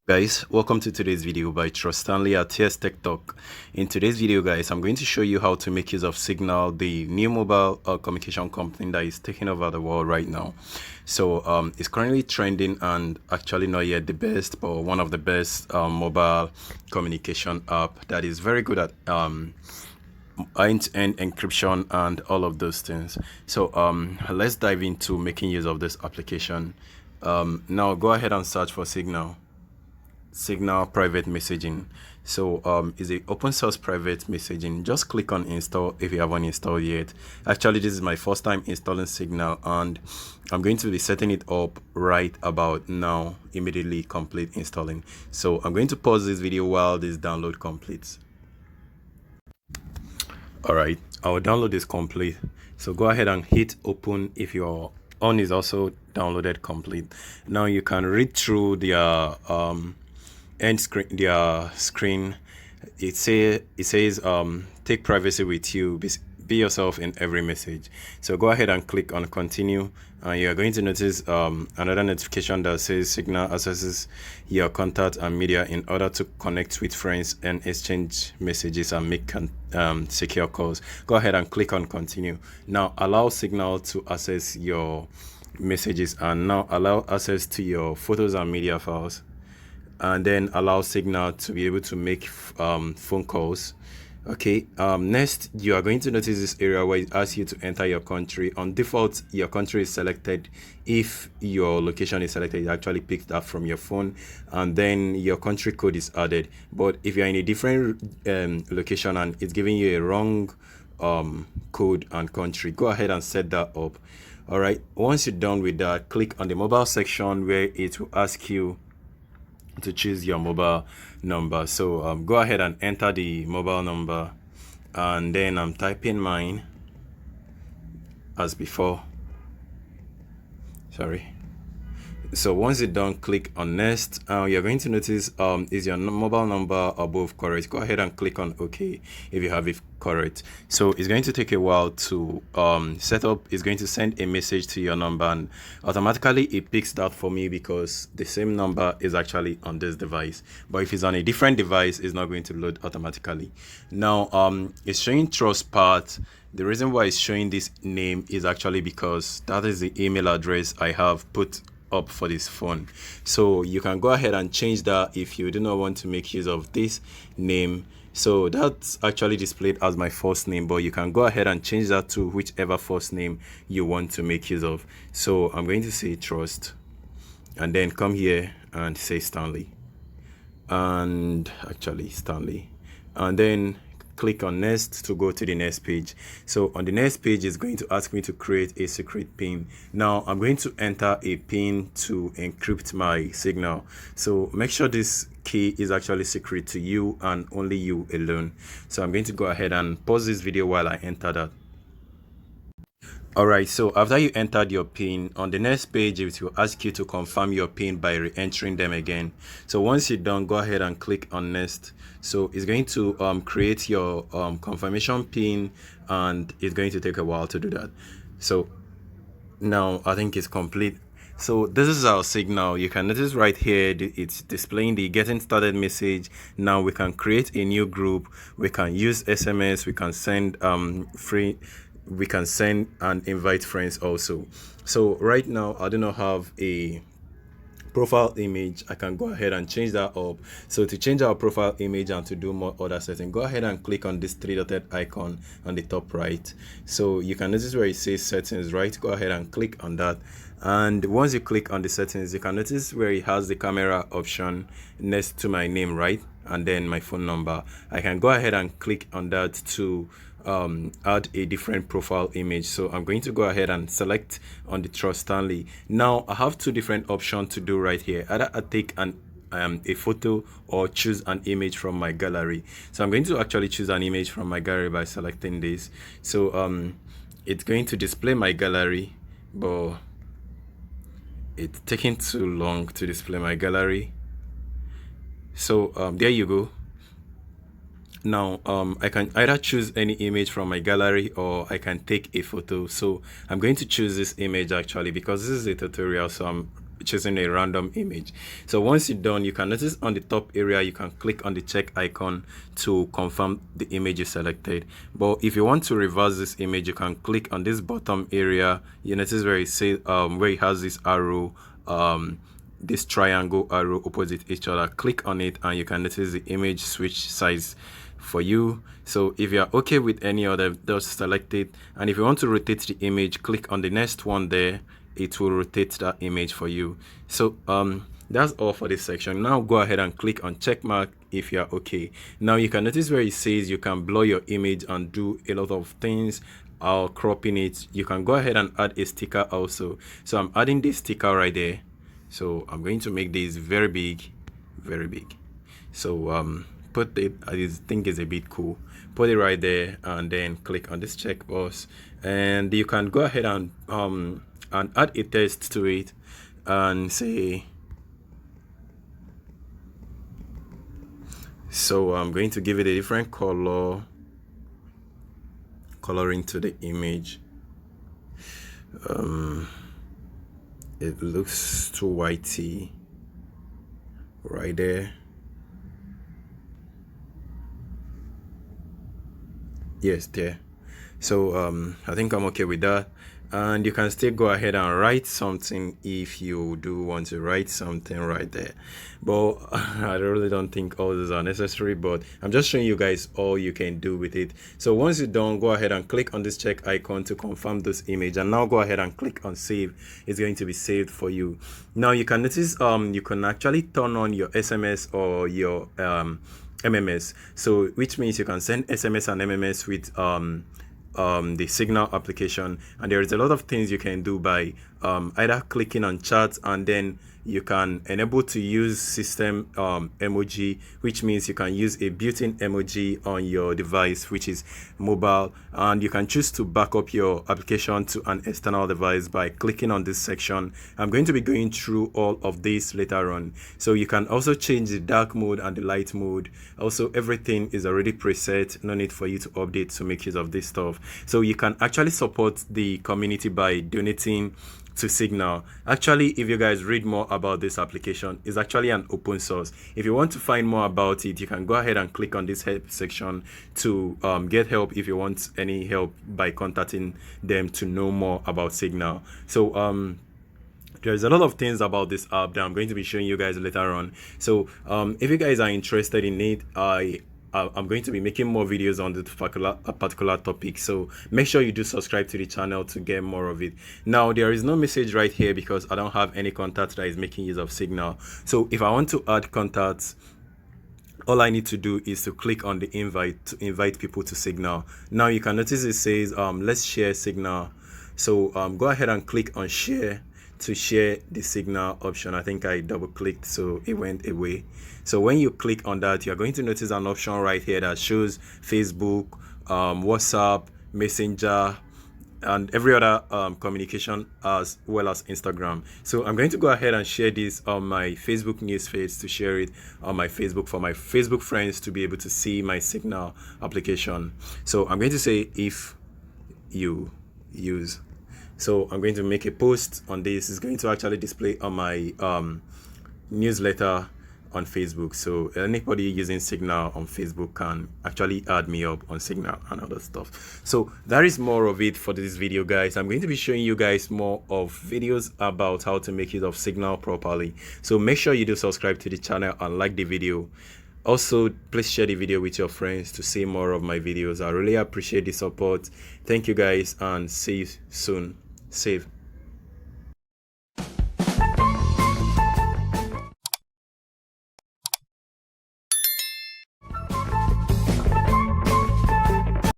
Guys, welcome to today's video by Trust Stanley at TS Tech Talk. In today's video, guys, I'm going to show you how to make use of Signal, the new mobile communication company that is taking over the world right now. So it's currently trending and actually not yet the best, but one of the best mobile communication app that is very good at end-to-end encryption and all of those things. So let's dive into making use of this application. Now go ahead and search for Signal private messaging. So it's a open source private messaging. Just click on install if you haven't installed yet. Actually, this is my first time installing Signal, and I'm going to be setting it up right about now, immediately complete installing. So I'm going to pause this video while this download completes. All right, our download is complete. So go ahead and hit open if your on is also downloaded complete. Now you can read through their screen. It says take privacy with you, be yourself in every message. So go ahead and click on continue, and you are going to notice another notification that says Signal accesses your contact and media in order to connect with friends and exchange messages and make secure calls. Go ahead and click on continue. Now allow Signal to access your messages, and now allow access to your photos and media files, and then allow Signal to be able to make phone calls. Okay, next you are going to notice this area where it asks you to enter your country. On default, your country is selected. If your location is selected, it actually picks that from your phone, and then your country code is added. But if you're in a different location and it's giving you a wrong code and country, go ahead and set that up. All right, once you're done with that, click on the mobile section where it will ask you to choose your mobile number. So go ahead and enter the mobile number, and then I'm typing mine as before. So once you're done, click on next. You're going to notice is your mobile number above correct. Go ahead and click on OK if you have it correct. So it's going to take a while to set up. It's going to send a message to your number, and automatically it picks that for me because the same number is actually on this device. But if it's on a different device, it's not going to load automatically. Now it's showing trust part. The reason why it's showing this name is actually because that is the email address I have put up for this phone. So you can go ahead and change that if you do not want to make use of this name. So that's actually displayed as my first name, but you can go ahead and change that to whichever first name you want to make use of. So I'm going to say Trust, and then come here and say Stanley, and actually Stanley, and then click on next to go to the next page. So on the next page is going to ask me to create a secret pin. Now I'm going to enter a pin to encrypt my Signal. So make sure this key is actually secret to you and only you alone. So I'm going to go ahead and pause this video while I enter that. Alright, so after you entered your PIN, on the next page it will ask you to confirm your PIN by re-entering them again. So once you're done, go ahead and click on next. So it's going to create your confirmation PIN, and it's going to take a while to do that. So now I think it's complete. So this is our Signal. You can notice right here it's displaying the getting started message. Now we can create a new group, we can use SMS, we can send we can send and invite friends also. So right now I do not have a profile image. I can go ahead and change that up. So to change our profile image and to do more other settings, go ahead and click on this three-dotted icon on the top right. So you can notice where it says settings, right? Go ahead and click on that, and once you click on the settings, you can notice where it has the camera option next to my name, right, and then my phone number. I can go ahead and click on that to add a different profile image. So I'm going to go ahead and select on the Trust Stanley. Now I have two different options to do right here. Either I take a photo or choose an image from my gallery. So I'm going to actually choose an image from my gallery by selecting this. So it's going to display my gallery, but it's taking too long to display my gallery. So there you go. Now I can either choose any image from my gallery or I can take a photo. So I'm going to choose this image actually because this is a tutorial, so I'm choosing a random image. So once you're done, you can notice on the top area you can click on the check icon to confirm the image you selected. But if you want to reverse this image, you can click on this bottom area. You notice where it says where it has this arrow, this triangle arrow opposite each other. Click on it and you can notice the image switch size for you. So if you're okay with any other, just select it, and if you want to rotate the image, click on the next one there. It will rotate that image for you. So that's all for this section. Now go ahead and click on check mark if you're okay. Now you can notice where it says you can blur your image and do a lot of things or cropping it. You can go ahead and add a sticker also. So I'm adding this sticker right there. So I'm going to make this very big, very big. So put it, I think it's a bit cool. Put it right there and then click on this checkbox, and you can go ahead and add a text to it and say, so I'm going to give it a different coloring to the image. It looks too whitey right there. Yes, there. So I think I'm okay with that, and you can still go ahead and write something if you do want to write something right there. But I really don't think all those are necessary, but I'm just showing you guys all you can do with it. So once you're done, go ahead and click on this check icon to confirm this image, and now go ahead and click on save. It's going to be saved for you. Now you can notice you can actually turn on your SMS or your MMS, so which means you can send SMS and MMS with the Signal application, and there is a lot of things you can do by either clicking on chat, and then you can enable to use system emoji, which means you can use a built-in emoji on your device, which is mobile, and you can choose to back up your application to an external device by clicking on this section. I'm going to be going through all of this later on. So you can also change the dark mode and the light mode. Also, everything is already preset, no need for you to update to make use of this stuff. So you can actually support the community by donating to Signal. Actually, if you guys read more about this application, it's actually an open source. If you want to find more about it, you can go ahead and click on this help section to get help if you want any help by contacting them to know more about Signal. So there's a lot of things about this app that I'm going to be showing you guys later on. So if you guys are interested in it, I'm going to be making more videos on this particular topic, so make sure you do subscribe to the channel to get more of it. Now there is no message right here because I don't have any contact that is making use of Signal. So if I want to add contacts, all I need to do is to click on the invite to invite people to Signal. Now you can notice it says let's share Signal. So go ahead and click on share to share the Signal option. I think I double clicked, so it went away. So when you click on that, you're going to notice an option right here that shows Facebook, WhatsApp, Messenger, and every other communication as well as Instagram. So I'm going to go ahead and share this on my Facebook news feed to share it on my Facebook for my Facebook friends to be able to see my Signal application. So I'm going to say if you use. So I'm going to make a post on this. It's going to actually display on my newsletter on Facebook. So anybody using Signal on Facebook can actually add me up on Signal and other stuff. So that is more of it for this video, guys. I'm going to be showing you guys more of videos about how to make use of Signal properly. So make sure you do subscribe to the channel and like the video. Also, please share the video with your friends to see more of my videos. I really appreciate the support. Thank you guys, and see you soon. Save.